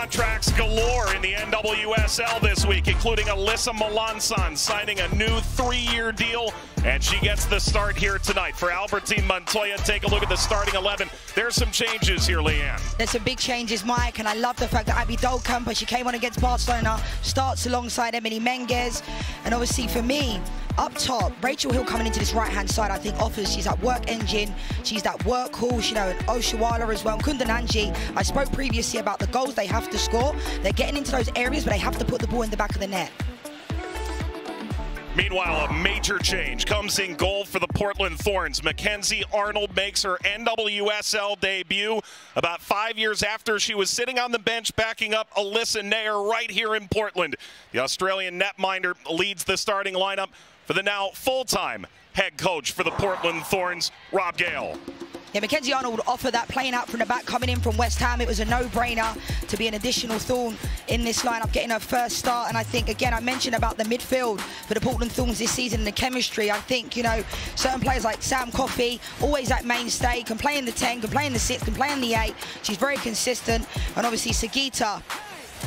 contracts galore in the NWSL this week, including Alyssa Melanson signing a new 3-year deal, and she gets the start here tonight. For Albertine Montoya, take a look at the starting 11. There's some changes here, Leanne. There's some big changes, Mike, and I love the fact that Abby Dolkamper, she came on against Barcelona, starts alongside Emily Menges, and obviously for me, up top, Rachel Hill coming into this right-hand side, I think offers, she's that work engine, she's that workhorse, you know, and Oshuala as well. Kundananji, I spoke previously about the goals they have to score. They're getting into those areas, but they have to put the ball in the back of the net. Meanwhile, a major change comes in goal for the Portland Thorns. Mackenzie Arnold makes her NWSL debut about 5 years after she was sitting on the bench backing up Alyssa Nair right here in Portland. The Australian netminder leads the starting lineup for the now full-time head coach for the Portland Thorns, Rob Gale. Yeah, Mackenzie Arnold offered that playing out from the back, coming in from West Ham. It was a no-brainer to be an additional thorn in this lineup, getting her first start. And I think, again, I mentioned about the midfield for the Portland Thorns this season and the chemistry. I think, you know, certain players like Sam Coffey, always that mainstay, can play in the 10, can play in the 6, can play in the 8. She's very consistent. And obviously, Sagita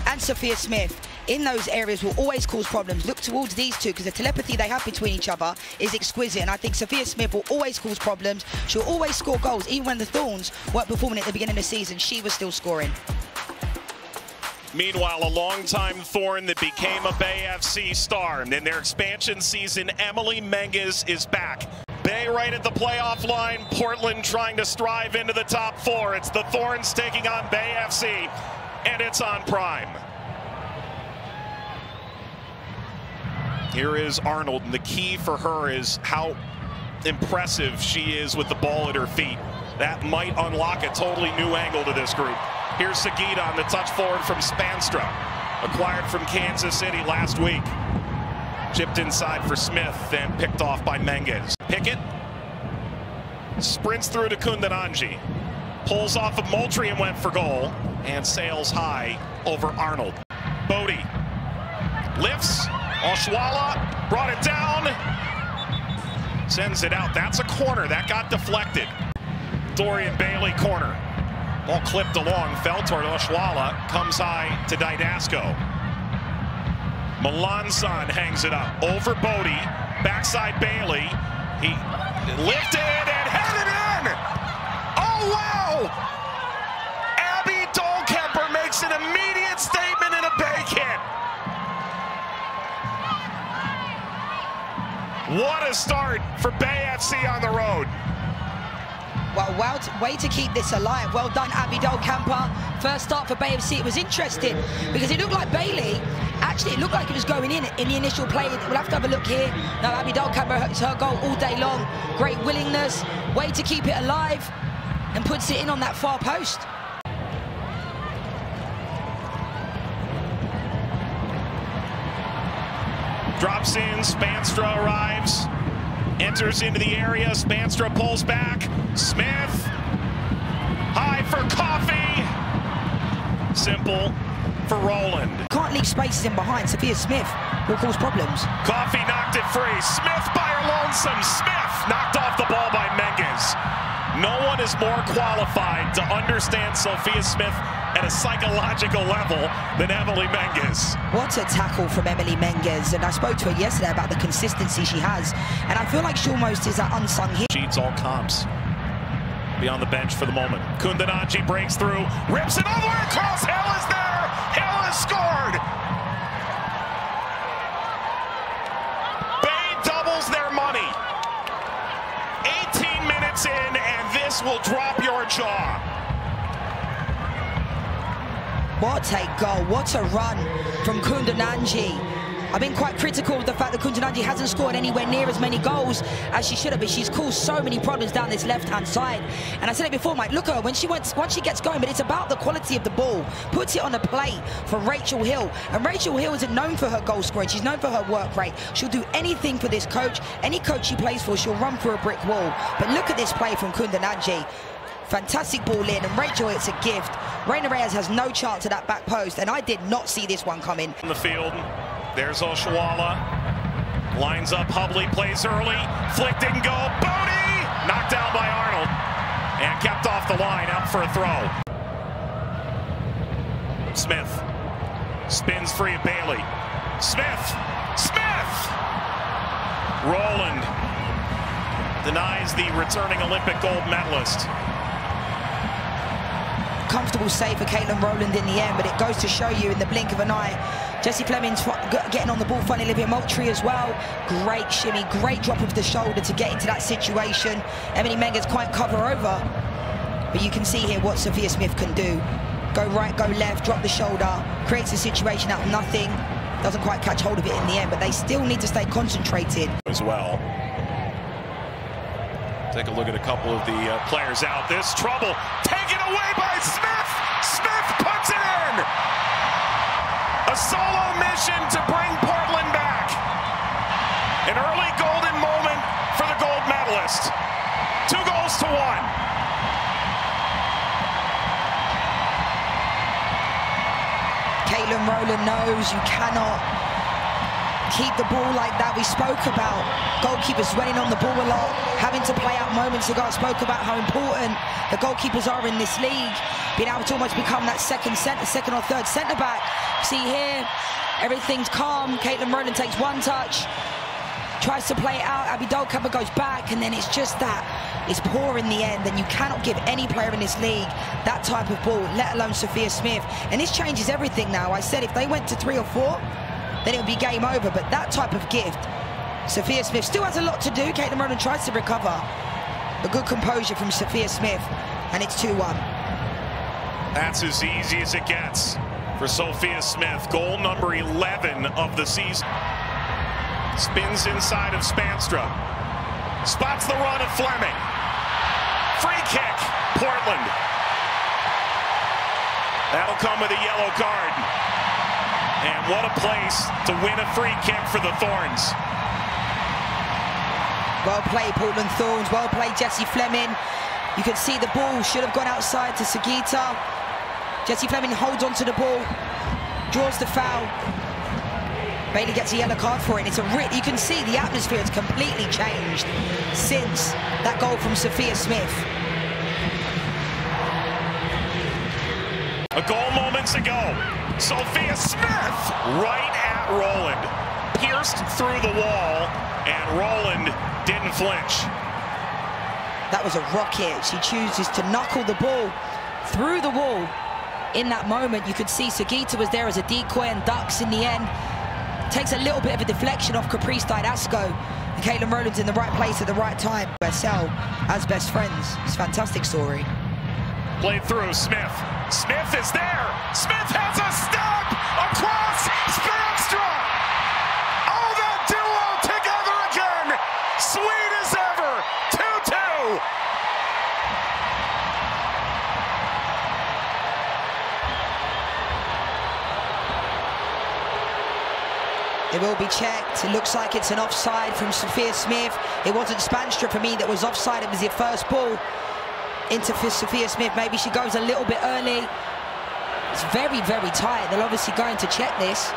and Sophia Smith in those areas will always cause problems. Look towards these two because the telepathy they have between each other is exquisite, and I think Sophia Smith will always cause problems. She'll always score goals. Even when the Thorns weren't performing at the beginning of the season, she was still scoring. Meanwhile, a longtime Thorn that became a Bay FC star. And in their expansion season, Emily Menges is back. Bay right at the playoff line. Portland trying to strive into the top 4. It's the Thorns taking on Bay FC, and it's on Prime. Here is Arnold, and the key for her is how impressive she is with the ball at her feet. That might unlock a totally new angle to this group. Here's Sagita on the touch forward from Spanstra, acquired from Kansas City last week. Chipped inside for Smith, then picked off by Menges. Pickett sprints through to Kundananji, pulls off of Moultrie and went for goal, and sails high over Arnold. Bodie lifts. Oshuala brought it down, sends it out. That's a corner. That got deflected. Dorian Bailey corner. Ball clipped along, fell toward Oshuala, comes high to Didasco. Melanson hangs it up over Bodie, backside Bailey. He lifted and headed in. Oh, wow! Abby Dolkamper makes an immediate statement in a Bay kit. What a start for Bay FC on the road. Well, way to keep this alive. Well done, Abby Dolkamper. First start for Bay FC. It was interesting because it looked like Bailey, actually it looked like it was going in the initial play. We'll have to have a look here. Now Abby Dolkamper, it's her goal all day long. Great willingness, way to keep it alive, and puts it in on that far post. Drops in, Spanstra arrives, enters into the area, Spanstra pulls back, Smith, high for Coffey, simple for Roland. Can't leave spaces in behind. Sophia Smith will cause problems. Coffey knocked it free, Smith by her lonesome, Smith knocked off the ball by Menges. No one is more qualified to understand Sophia Smith at a psychological level than Emily Menges. What a tackle from Emily Menges, and I spoke to her yesterday about the consistency she has, and I feel like she almost is that unsung hero. Cheats all comps. Be on the bench for the moment. Kundananji breaks through, rips it over across. Hill is there. Hill has scored. Bay doubles their money. 18 minutes in, and this will drop your jaw. What a goal, what a run from Kundananji. I've been quite critical of the fact that Kundananji hasn't scored anywhere near as many goals as she should have, but she's caused so many problems down this left-hand side. And I said it before, Mike, look at her, once she gets going, but it's about the quality of the ball. Puts it on the plate for Rachel Hill. And Rachel Hill isn't known for her goal scoring, she's known for her work rate. She'll do anything for this coach. Any coach she plays for, she'll run through a brick wall. But look at this play from Kundananji. Fantastic ball in, and Rachel, it's a gift. Reina Reyes has no chance at that back post, and I did not see this one coming. In the field, there's Oshuala. Lines up, Hubley plays early. Flicked didn't go. Bodie! Knocked down by Arnold. And kept off the line, out for a throw. Smith spins free of Bailey. Smith! Rowland denies the returning Olympic gold medalist. Comfortable save for Caitlin Rowland in the end, but it goes to show you in the blink of an eye. Jessie Fleming's getting on the ball, funny Olivia Moultrie as well. Great shimmy, great drop of the shoulder to get into that situation. Emily Menges can't cover over, but you can see here what Sophia Smith can do. Go right, go left, drop the shoulder, creates a situation out of nothing. Doesn't quite catch hold of it in the end, but they still need to stay concentrated. As well. Take a look at a couple of the players out. This trouble taken away by Smith. Smith puts it in. A solo mission to bring Portland back. An early golden moment for the gold medalist. 2-1. Caitlin Rowland knows you cannot keep the ball like that. We spoke about goalkeepers running on the ball a lot, having to play out moments ago. I spoke about how important the goalkeepers are in this league, being able to almost become that second or third centre back. See here, everything's calm. Caitlin Rowland takes one touch, tries to play it out. Abby Dolkaba goes back, and then it's just that. It's poor in the end, and you cannot give any player in this league that type of ball, let alone Sophia Smith. And this changes everything now. I said if they went to 3 or 4, then it would be game over, but that type of gift, Sophia Smith still has a lot to do. Caitlin Rowland tries to recover. A good composure from Sophia Smith, and it's 2-1. That's as easy as it gets for Sophia Smith. Goal number 11 of the season. Spins inside of Spanstra. Spots the run of Fleming. Free kick, Portland. That'll come with a yellow card. And what a place to win a free kick for the Thorns. Well played, Portland Thorns. Well played, Jessie Fleming. You can see the ball should have gone outside to Sagita. Jessie Fleming holds onto the ball, draws the foul. Bailey gets a yellow card for it. It's you can see the atmosphere has completely changed since that goal from Sophia Smith. A goal moments ago. Sophia Smith right at Rowland. Pierced through the wall, and Rowland didn't flinch. That was a rocket. She chooses to knuckle the ball through the wall. In that moment, you could see Sagita was there as a decoy and ducks in the end. Takes a little bit of a deflection off Caprice Didasco. And Caitlin Rowland's in the right place at the right time. NWSL as best friends. It's a fantastic story. Played through Smith. Smith is there. Smith has a step across Spanstra. Oh, that duo together again. Sweet as ever. 2-2. It will be checked. It looks like it's an offside from Sophia Smith. It wasn't Spanstra for me that was offside. It was the first ball into Sophia Smith. Maybe she goes a little bit early. It's very, very tight. They're obviously going to check this.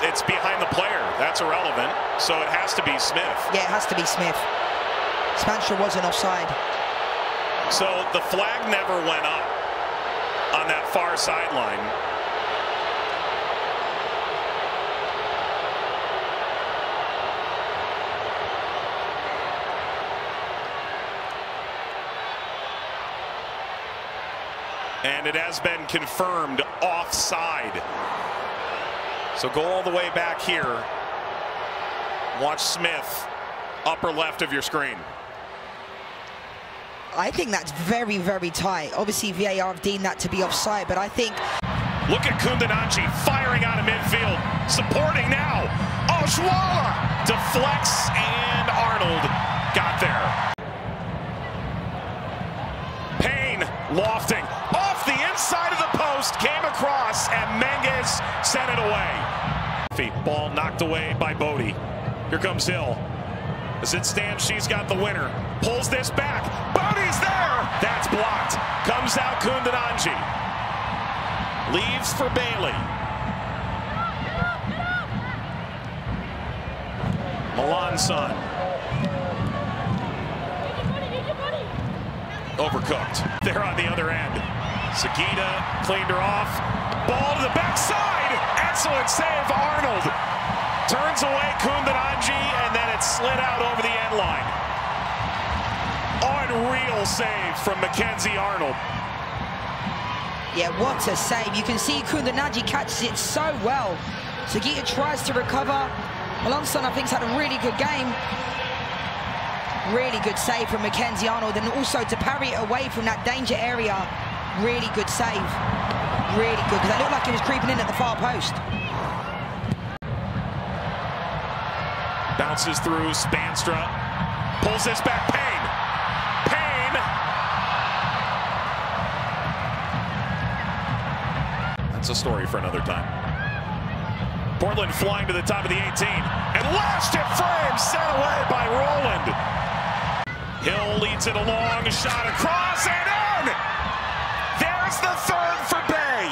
It's behind the player. That's irrelevant. So it has to be Smith. Yeah, it has to be Smith. Spanstra wasn't offside. So the flag never went up on that far sideline. And it has been confirmed offside. So go all the way back here. Watch Smith, upper left of your screen. I think that's very, very tight. Obviously, VAR have deemed that to be offside, but I think... Look at Kundananchi firing out of midfield. Supporting now. Oshwala deflects, and Arnold got there. Payne lofting. Off the inside of the post, came across, and Menges sent it away. Ball knocked away by Bodie. Here comes Hill. As it stands, she's got the winner. Pulls this back. Bodie's there. That's blocked. Comes out Kundananchi. Leaves for Bailey. Milan Son. overcooked. They're on the other end. Sagita cleaned her off. Ball to the backside. Excellent save, Arnold. Turns away Kundananji, and then it slid out over the end line. Unreal save from Mackenzie Arnold. Yeah, what a save. You can see Kundananji catches it so well. Sagita tries to recover. Malonson, I think, has had a really good game. Really good save from Mackenzie Arnold, and also to parry it away from that danger area. Really good save. Really good, because it looked like he was creeping in at the far post. Bounces through, Spanstra pulls this back, Payne. That's a story for another time. Portland flying to the top of the 18, and last hit frame set away by Roland. Hill leads it along, shot across and in! There's the third for Bay.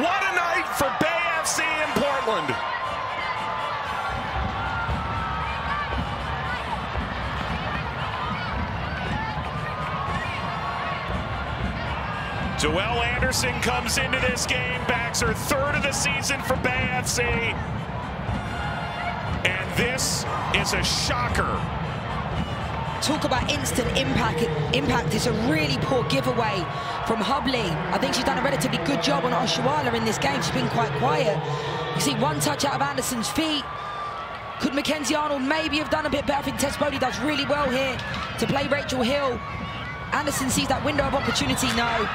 What a night for Bay FC in Portland. Joelle Anderson comes into this game, bags her third of the season for Bay FC. And this is a shocker. Talk about instant impact. It's a really poor giveaway from Hubley. I think she's done a relatively good job on Oshuala in this game. She's been quite quiet. You see one touch out of Anderson's feet. Could Mackenzie Arnold maybe have done a bit better? I think Tess Bodie does really well here to play Rachel Hill. Anderson sees that window of opportunity. No,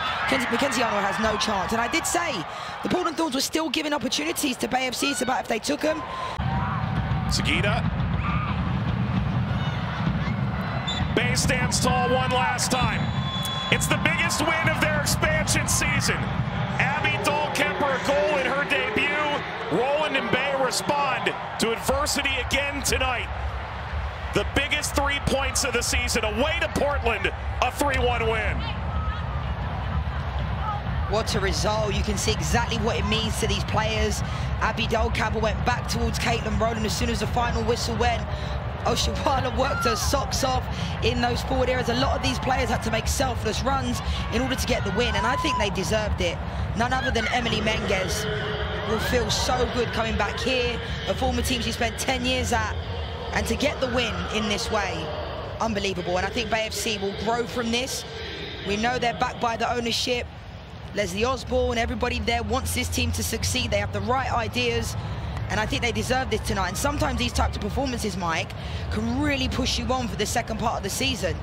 Mackenzie Arnold has no chance. And I did say the Portland Thorns were still giving opportunities to Bay FC. It's about if they took them. Sagita. Bay stands tall one last time. It's the biggest win of their expansion season. Abby Dahlkemper a goal in her debut. Roland and Bay respond to adversity again tonight. The biggest 3 points of the season away to Portland, a 3-1 win. What a result. You can see exactly what it means to these players. Abby Dahlkemper went back towards Caitlin Rowland as soon as the final whistle went. Oshuala worked her socks off in those forward areas. A lot of these players had to make selfless runs in order to get the win, and I think they deserved it. None other than Emily Menges will feel so good coming back here, a former team she spent 10 years at, and to get the win in this way, unbelievable. And I think Bay FC will grow from this. We know they're backed by the ownership. Leslie Osborne, everybody there wants this team to succeed. They have the right ideas, and I think they deserve this tonight. And sometimes these types of performances, Mike, can really push you on for the second part of the season.